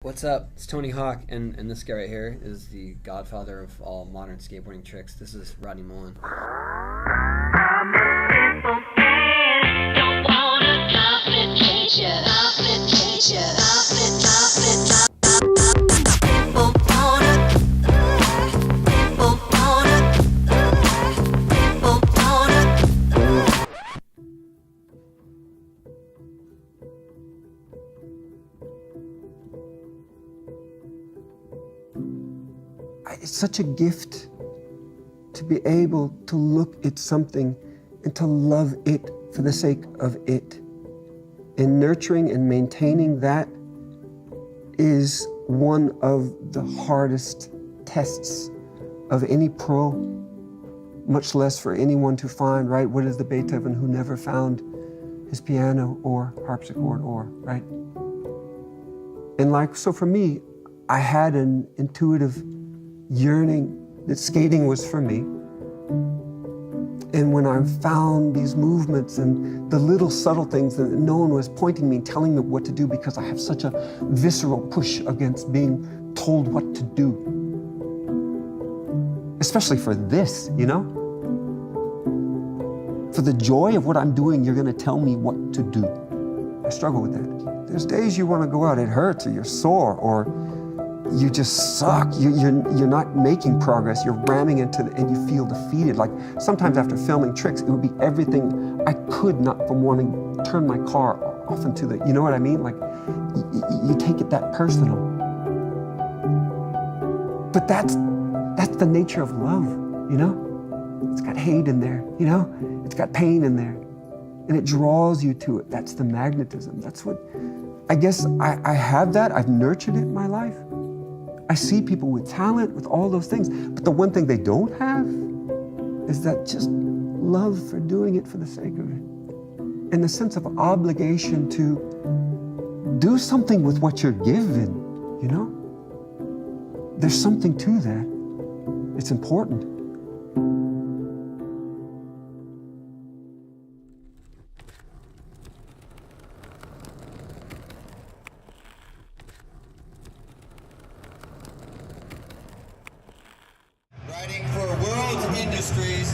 What's up? It's Tony Hawk, and this guy right here is the godfather of all modern skateboarding tricks. This is Rodney Mullen. It's such a gift to be able to look at something and to love it for the sake of it. And nurturing and maintaining that is one of the hardest tests of any pro, much less for anyone to find, right? What is the Beethoven who never found his piano or harpsichord right? And so for me, I had an intuitive yearning that skating was for me. And when I found these movements and the little subtle things that no one was pointing me and telling me what to do, because I have such a visceral push against being told what to do. Especially for this, you know? For the joy of what I'm doing, you're gonna tell me what to do. I struggle with that. There's days you wanna go out, it hurts, or you're sore, or you just suck. You're not making progress. You're ramming into and you feel defeated. Like sometimes after filming tricks, it would be everything I could not from wanting to turn my car off into the, you know what I mean? Like you take it that personal. But that's the nature of love, you know? It's got hate in there, you know? It's got pain in there. And it draws you to it. That's the magnetism. That's what, I guess I have that. I've nurtured it in my life. I see people with talent, with all those things, but the one thing they don't have is that just love for doing it for the sake of it. And the sense of obligation to do something with what you're given, you know? There's something to that. It's important. Riding for World Industries,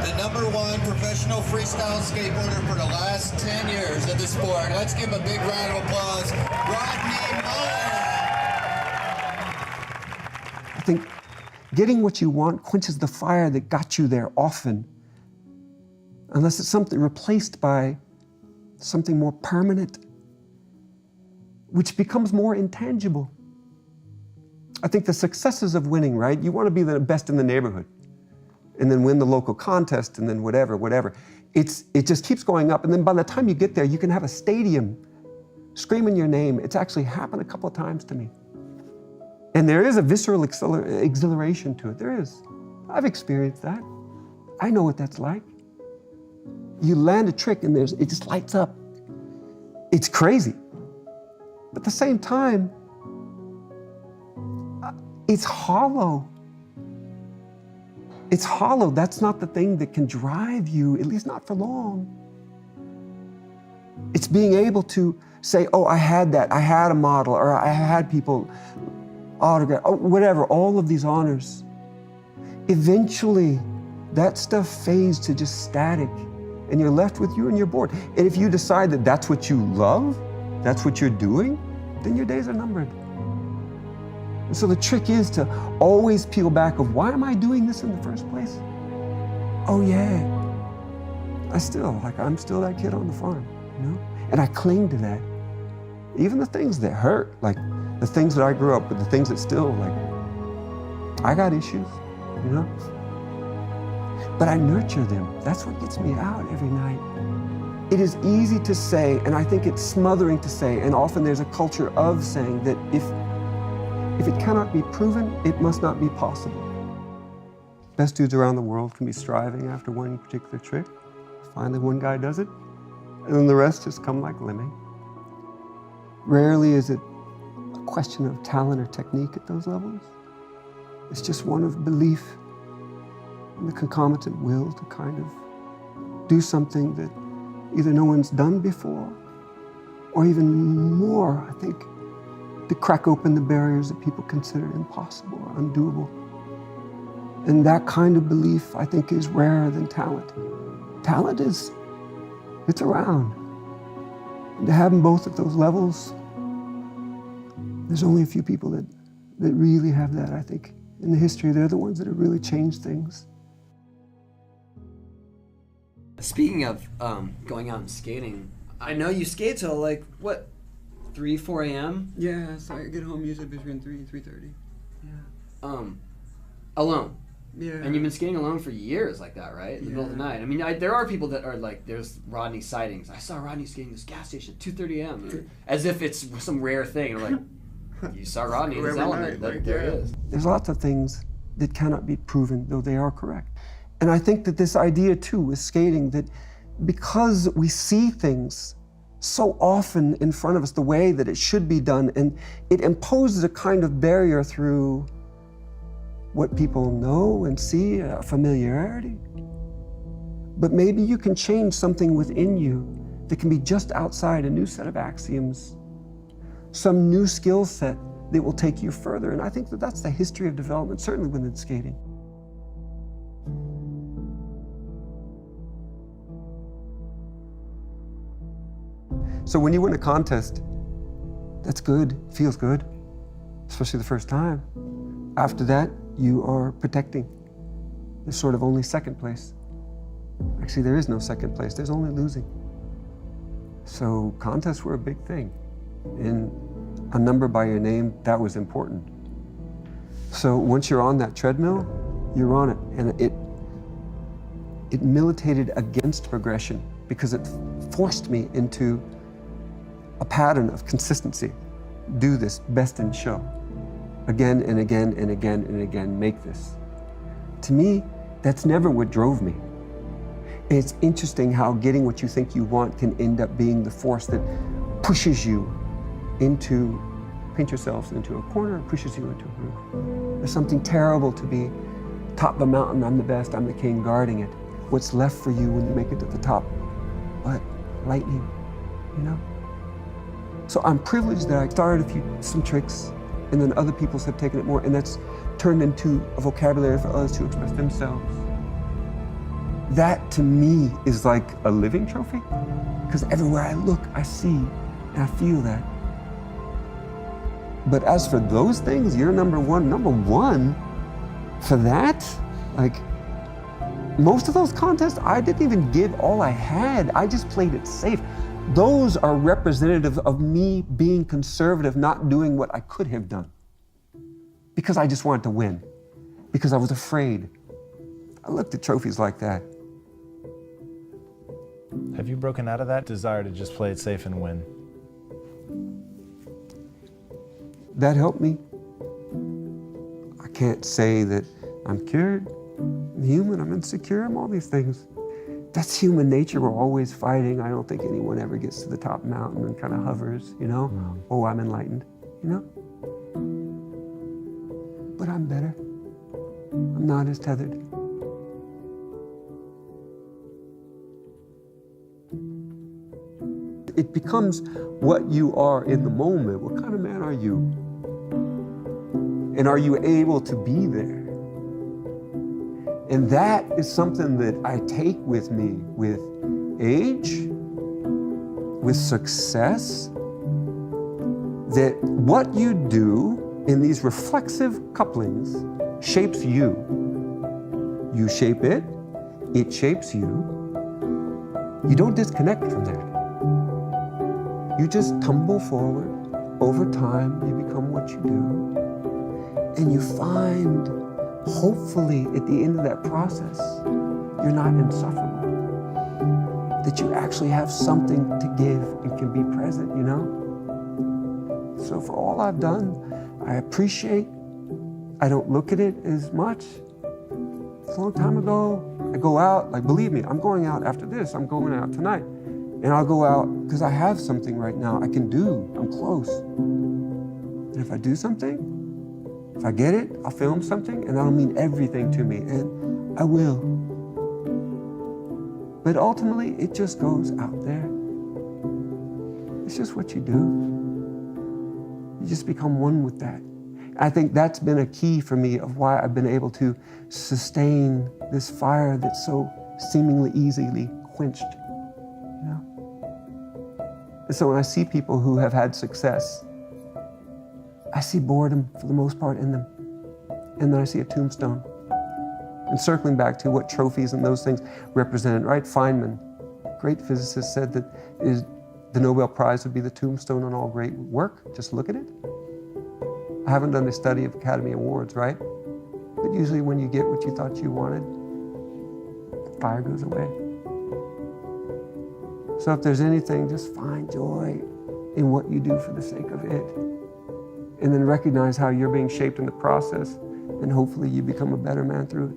the #1 professional freestyle skateboarder for the last 10 years of the sport. Let's give him a big round of applause, Rodney Mullen. I think getting what you want quenches the fire that got you there often, unless it's something replaced by something more permanent, which becomes more intangible. I think the successes of winning, right? You want to be the best in the neighborhood and then win the local contest and then whatever. It just keeps going up. And then by the time you get there, you can have a stadium screaming your name. It's actually happened a couple of times to me. And there is a visceral exhilaration to it. There is. I've experienced that. I know what that's like. You land a trick and it just lights up. It's crazy. But at the same time, it's hollow. It's hollow. That's not the thing that can drive you, at least not for long. It's being able to say, oh, I had that. I had a model, or I had people autograph, oh, whatever, all of these honors. Eventually, that stuff fades to just static, and you're left with you and your board. And if you decide that that's what you love, that's what you're doing, then your days are numbered. And so the trick is to always peel back of, why am I doing this in the first place? Oh yeah, I'm still that kid on the farm, you know? And I cling to that. Even the things that hurt, like the things that I grew up with, the things that still, like, I got issues, you know? But I nurture them. That's what gets me out every night. It is easy to say, and I think it's smothering to say, and often there's a culture of saying that if it cannot be proven, it must not be possible. Best dudes around the world can be striving after one particular trick. Finally, one guy does it, and then the rest just come like lemming. Rarely is it a question of talent or technique at those levels. It's just one of belief and the concomitant will to kind of do something that either no one's done before, or even more, I think, to crack open the barriers that people considered impossible or undoable. And that kind of belief, I think, is rarer than talent. Talent it's around. And to have them both at those levels, there's only a few people that really have that, I think. In the history, they're the ones that have really changed things. Speaking of going out and skating, I know you skate till like, what, 3, 4 a.m.? Yeah, so I get home usually between 3 and 3:30. Yeah. Alone? Yeah. And you've been skating alone for years like that, right? In the middle of the night. I mean, there are people that are like, there's Rodney sightings. I saw Rodney skating this gas station at 2:30 a.m. As if it's some rare thing. Or like, you saw Rodney in his element. There it is. There's lots of things that cannot be proven, though they are correct. And I think that this idea, too, with skating, that because we see things so often in front of us the way that it should be done, and it imposes a kind of barrier through what people know and see, a familiarity. But maybe you can change something within you that can be just outside a new set of axioms, some new skill set that will take you further. And I think that that's the history of development, certainly within skating. So when you win a contest, that's good, feels good, especially the first time. After that, you are protecting. There's sort of only second place. Actually, there is no second place, there's only losing. So contests were a big thing. And a number by your name, that was important. So once you're on that treadmill, you're on it. And it militated against progression because it forced me into a pattern of consistency. Do this, best in show. Again and again and again and again, make this. To me, that's never what drove me. And it's interesting how getting what you think you want can end up being the force that pushes you into, paint yourselves into a corner, pushes you into a roof. There's something terrible to be top of a mountain, I'm the best, I'm the king, guarding it. What's left for you when you make it to the top? What? Lightning, you know? So I'm privileged that I started some tricks, and then other people have taken it more, and that's turned into a vocabulary for others to express themselves. That, to me, is like a living trophy, because everywhere I look, I see, and I feel that. But as for those things, you're number one for that, like, most of those contests, I didn't even give all I had. I just played it safe. Those are representative of me being conservative, not doing what I could have done. Because I just wanted to win. Because I was afraid. I looked at trophies like that. Have you broken out of that desire to just play it safe and win? That helped me. I can't say that I'm cured. I'm human, I'm insecure, I'm all these things. That's human nature, we're always fighting. I don't think anyone ever gets to the top mountain and kind of hovers, you know? Oh, I'm enlightened, you know? But I'm better. I'm not as tethered. It becomes what you are in the moment. What kind of man are you? And are you able to be there? And that is something that I take with me with age, with success, that what you do in these reflexive couplings shapes you. You shape it, it shapes you. You don't disconnect from that. You just tumble forward. Over time, you become what you do. And you find, hopefully, at the end of that process, you're not insufferable. That you actually have something to give and can be present, you know? So for all I've done, I appreciate. I don't look at it as much. It's a long time ago. I go out, like, believe me, I'm going out after this. I'm going out tonight. And I'll go out because I have something right now I can do. I'm close. And if I do something, if I get it, I'll film something, and that'll mean everything to me, and I will. But ultimately, it just goes out there. It's just what you do. You just become one with that. I think that's been a key for me of why I've been able to sustain this fire that's so seemingly easily quenched. You know? And so when I see people who have had success, I see boredom for the most part in them. And then I see a tombstone. And circling back to what trophies and those things represented, right? Feynman, great physicist, said that the Nobel Prize would be the tombstone on all great work. Just look at it. I haven't done a study of Academy Awards, right? But usually when you get what you thought you wanted, fire goes away. So if there's anything, just find joy in what you do for the sake of it. And then recognize how you're being shaped in the process, and hopefully you become a better man through it.